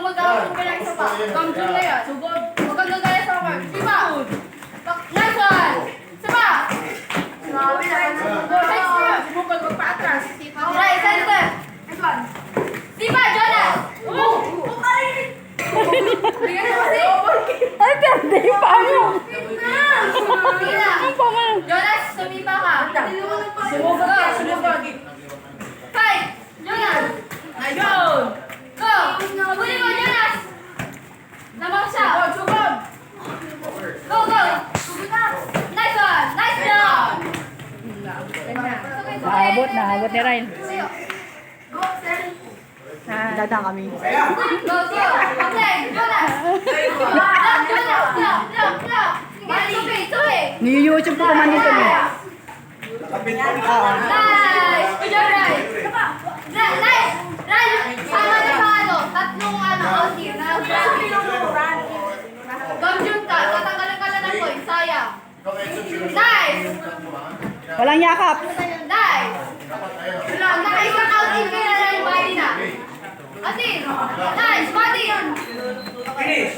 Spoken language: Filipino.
mag-aawag ka lang isa pa. Kamjun na yan. Sugod. Huwag kang gagaya sa akin. Diba? Nice one! Isa pa! Grabe na. Go, sides ko yun. Sumugod, magpa-atras. Right, center. Nice one. Diba, Jonas? Oh! Kumarin! Bigyan mo kasi. Ay, perde yung paa mo. Sige na. Ang paa mo. Jonas, sumipa ka. Sumugod ka, sumugod. Five! Jonas! Go! Go! Huli mo, Jonas! Lamang siya. Sugod! Go, go! Nice one! Nice job! Naabot ni Ryan. Sayo. Go, Sel. Dada kami. Go, go! Okay, Jonas! Lock, Jonas! Lock! Sige, tuloy! Ni-YouTube ko naman dito eh. Nice! Good job, Ryan! Nice! Ryan, sama na sa tatlong out-here na Gamjun ka, tatanggalan ka lang ng points, sayang. Nice! Walang yakap. Nice! Nakaisang out-in ka na lang, body na. Atin! Nice! Body! Okay,